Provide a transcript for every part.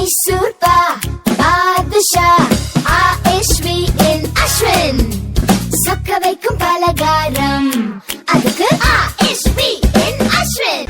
மைசூர் பா பாதுஷா ஆஷ்வி இன் அஸ்வின் சொக்க வைக்கும் பலகாரம் அதுக்கு ஆஷ்வி இன் அஸ்வின்.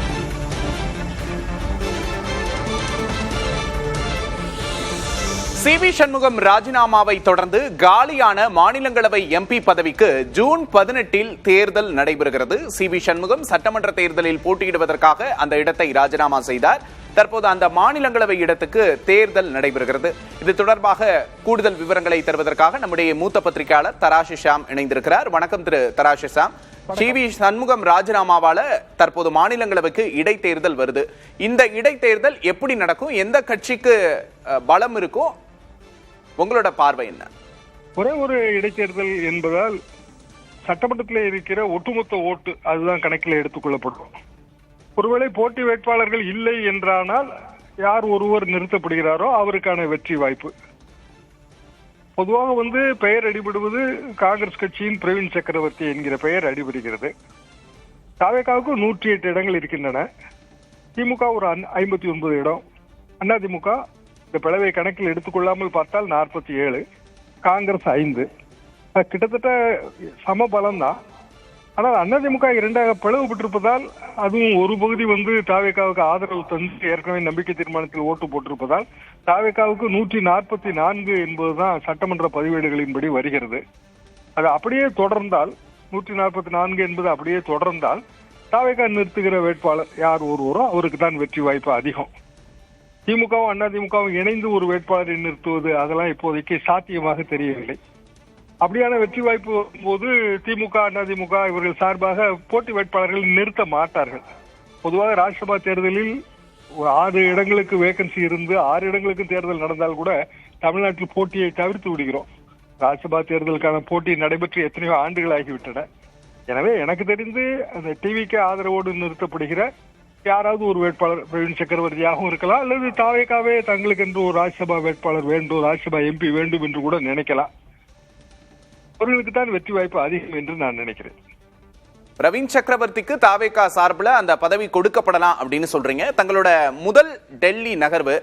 சி.வி. சண்முகம் ராஜினாமாவை தொடர்ந்து காலியான மாநிலங்களவை எம்பி பதவிக்கு ஜூன் 18 தேர்தல் நடைபெறுகிறது. சி.வி. சண்முகம் சட்டமன்ற தேர்தலில் போட்டியிடுவதற்காக அந்த இடத்தை ராஜினாமா செய்தார். தற்போது அந்த மாநிலங்களவை இடத்துக்கு தேர்தல் நடைபெறுகிறது. இது தொடர்பாக கூடுதல் விவரங்களை தருவதற்காக நம்முடைய மூத்த பத்திரிகையாளர் தராஷி ஷாம் இணைந்திருக்கிறார். வணக்கம் திரு தராஷி ஷாம். சி.வி. சண்முகம் ராஜினாமாவால தற்போது மாநிலங்களவைக்கு இடைத்தேர்தல் வருது. இந்த இடைத்தேர்தல் எப்படி நடக்கும்? எந்த கட்சிக்கு பலம் இருக்கும்? உங்களோட பார்வை என்ன? ஒரே ஒரு இடைத்தேர்தல் என்பதால் சட்டமன்றத்தில் இருக்கிற ஒட்டுமொத்த ஓட்டு அதுதான் கணக்கில் எடுத்துக்கொள்ளப்படும். ஒருவேளை போட்டி வேட்பாளர்கள் இல்லை என்றானால் யார் ஒருவர் நிறுத்தப்படுகிறாரோ அவருக்கான வெற்றி வாய்ப்பு. பொதுவாக பெயர் அடிபடுவது காங்கிரஸ் கட்சியின் பிரவீன் சக்கரவர்த்தி என்கிற பெயர் அடிபடுகிறது. தாவேகாவுக்கு 108 இடங்கள் இருக்கின்றன. திமுக ஒரு 59 இடம், அதிமுக இந்த பிளவை கணக்கில் எடுத்துக்கொள்ளாமல் பார்த்தால் 47, காங்கிரஸ் 5. கிட்டத்தட்ட சம பலம் தான். ஆனால் அதிமுக 2ஆக பிளவுபட்டிருப்பதால் அதுவும் ஒரு பகுதி தாவேகாவுக்கு ஆதரவு தந்து ஏற்கனவே நம்பிக்கை தீர்மானத்தில் ஓட்டு போட்டிருப்பதால் தாவேகாவுக்கு 144 என்பதுதான் சட்டமன்ற பதிவேடுகளின்படி வருகிறது. அது அப்படியே தொடர்ந்தால் 144 என்பது அப்படியே தொடர்ந்தால் தாவேகா நிறுத்துகிற வேட்பாளர் யார் ஒருவரோ அவருக்கு தான் வெற்றி வாய்ப்பு அதிகம். திமுகவும் அதிமுகவும் இணைந்து ஒரு வேட்பாளரை நிறுத்துவது அதெல்லாம் இப்போதைக்கு சாத்தியமாக தெரியவில்லை. அப்படியான வெற்றி வாய்ப்பு வரும்போது திமுக அதிமுக இவர்கள் சார்பாக போட்டி வேட்பாளர்கள் நிறுத்த மாட்டார்கள். பொதுவாக ராஜ்யசபா தேர்தலில் 6 இடங்களுக்கு வேகன்சி இருந்து 6 இடங்களுக்கு தேர்தல் நடந்தால் கூட தமிழ்நாட்டில் போட்டியை தவிர்த்து விடுகிறோம். ராஜ்யசபா தேர்தலுக்கான போட்டி நடைபெற்று எத்தனையோ ஆண்டுகள் ஆகிவிட்டன. எனவே எனக்கு தெரிந்து அந்த டிவிக்கு ஆதரவோடு நிறுத்தப்படுகிற யாராவது ஒரு வேட்பாளர் பிரவீன் சக்கரவர்த்தியாகவும் இருக்கலாம், அல்லது தாவேகாவே தங்களுக்கு என்று ஒரு ராஜ்யசபா வேட்பாளர் வேண்டும், ராஜ்யசபா எம்பி வேண்டும் என்று கூட நினைக்கலாம். அவர்களுக்கு தான் வெற்றி வாய்ப்பு அதிகம் என்று நான் நினைக்கிறேன். பிரவீன் சக்கரவர்த்திக்கு தாவேகா சார்பில் அந்த பதவி கொடுக்கப்படலாம் அப்படின்னு சொல்றீங்க. தங்களோட முதல் டெல்லி நகர்வு,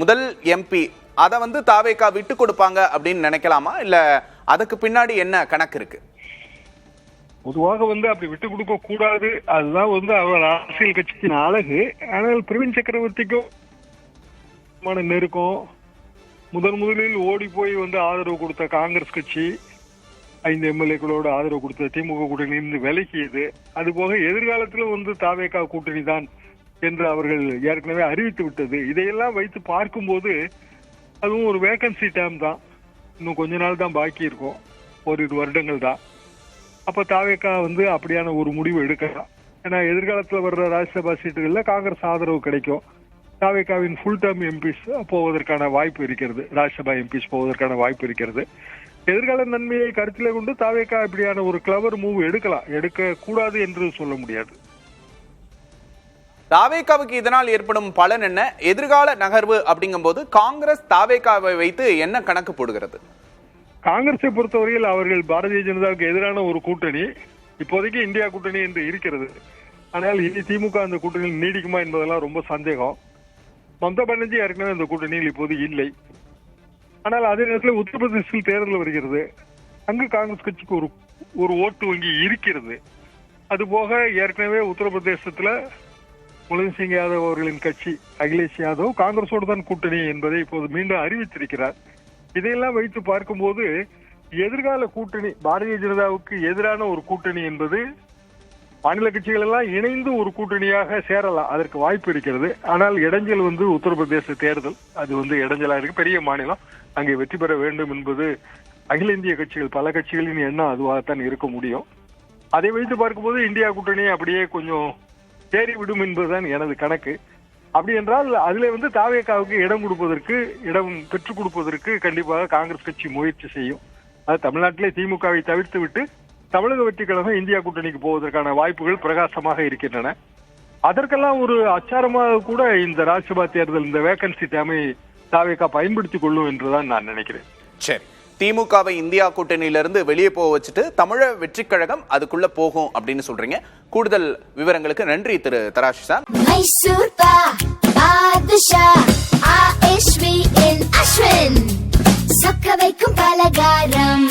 முதல் எம்பி, அதை தாவேகா விட்டு கொடுப்பாங்க அப்படின்னு நினைக்கலாமா? இல்ல அதுக்கு பின்னாடி என்ன கணக்கு இருக்கு? பொதுவாக அப்படி விட்டு கொடுக்க கூடாது, அதுதான் அவர் அரசியல் கட்சியின் அழகு. ஆனால் பிரவீன் சக்கரவர்த்திக்கும் நெருக்கம். முதலில் ஓடி போய் ஆதரவு கொடுத்த காங்கிரஸ் கட்சி 5 எம்எல்ஏக்களோடு ஆதரவு கொடுத்த திமுக கூட்டணியிலிருந்து விலகியது. அதுபோக எதிர்காலத்தில் தாவேகா கூட்டணி தான் என்று அவர்கள் ஏற்கனவே அறிவித்து விட்டது. இதையெல்லாம் வைத்து பார்க்கும்போது அதுவும் ஒரு வேகன்சி டைம் தான். இன்னும் கொஞ்ச நாள் தான் பாக்கி இருக்கும், 1 வருடங்கள் தான். அப்ப தாவேகா அப்படியான ஒரு முடிவு எடுக்கலாம். ஏன்னா எதிர்காலத்தில் வர்ற ராஜ்யசபா சீட்டுகளில் காங்கிரஸ் ஆதரவு கிடைக்கும். தாவேகாவின் ஃபுல் டேர்ம் எம்பிஸ் போவதற்கான வாய்ப்பு இருக்கிறது, ராஜ்யசபா எம்பிஸ் போவதற்கான வாய்ப்பு இருக்கிறது. எதிர்கால நன்மையை கருத்திலே கொண்டு தாவேகா இப்படியான ஒரு கிளவர் மூவ் எடுக்கலாம், எடுக்க கூடாது என்று சொல்ல முடியாது. தாவேகாவுக்கு இதனால் ஏற்படும் பலன் என்ன? எதிர்கால நகர்வு அப்படிங்கும் போது காங்கிரஸ் தாவேகாவை வைத்து என்ன கணக்கு போடுகிறது? காங்கிரஸை பொறுத்தவரையில் அவர்கள் பாரதிய ஜனதாவுக்கு எதிரான ஒரு கூட்டணி, இப்போதைக்கு இந்தியா கூட்டணி என்று இருக்கிறது. ஆனால் இனி திமுக அந்த கூட்டணியில் நீடிக்குமா என்பதெல்லாம் ரொம்ப சந்தேகம். மம்தா பானர்ஜி ஏற்கனவே அந்த கூட்டணியில் இப்போது இல்லை. ஆனால் அதே நேரத்தில் உத்தரப்பிரதேசத்தில் தேர்தல் வருகிறது. அங்கு காங்கிரஸ் கட்சிக்கு ஒரு ஓட்டு வங்கி இருக்கிறது. அதுபோக ஏற்கனவே உத்தரப்பிரதேசத்துல முலாயம் சிங் யாதவ் அவர்களின் கட்சி அகிலேஷ் யாதவ் காங்கிரஸோடு தான் கூட்டணி என்பதை இப்போது மீண்டும் அறிவித்திருக்கிறார். இதையெல்லாம் வைத்து பார்க்கும்போது எதிர்கால கூட்டணி பாரதிய ஜனதாவுக்கு எதிரான ஒரு கூட்டணி என்பது மாநில கட்சிகள் எல்லாம் இணைந்து ஒரு கூட்டணியாக சேரலாம், அதற்கு வாய்ப்பு இருக்கிறது. ஆனால் இடைஞ்சல் உத்தரப்பிரதேச தேர்தல் அது இடைஞ்சலா இருக்கு. பெரிய மாநிலம், அங்கே வெற்றி பெற வேண்டும் என்பது அகில இந்திய கட்சிகள் பல கட்சிகளின் எண்ணம் அதுவாகத்தான் இருக்க முடியும். அதை வைத்து பார்க்கும்போது இந்தியா கூட்டணி அப்படியே கொஞ்சம் தேறி விடும் என்பதுதான் எனது கணக்கு. அப்படி என்றால் அதுல தாவேகாவுக்கு இடம் கொடுப்பதற்கு, இடம் பெற்றுக் கொடுப்பதற்கு கண்டிப்பாக காங்கிரஸ் கட்சி முயற்சி செய்யும். அது தமிழ்நாட்டிலே திமுகவை தவிர்த்து விட்டு தமிழக வெற்றி கழகம் இந்தியா கூட்டணிக்கு போவதற்கான வாய்ப்புகள் பிரகாசமாக இருக்கின்றன. அதற்கெல்லாம் ஒரு அச்சாரமாக கூட இந்த ராஜ்யசபா தேர்தல், இந்த வேகன்சி டைமை தாவேகா பயன்படுத்திக் கொள்ளும் என்றுதான் நான் நினைக்கிறேன். சரி, திமுகவை இந்தியா கூட்டணியிலிருந்து வெளியே போக வச்சுட்டு தமிழக வெற்றி கழகம் அதுக்குள்ள போகும் அப்படின்னு சொல்றீங்க. கூடுதல் விவரங்களுக்கு நன்றி திரு தராஷி சார். வைக்கும் பலகாரம்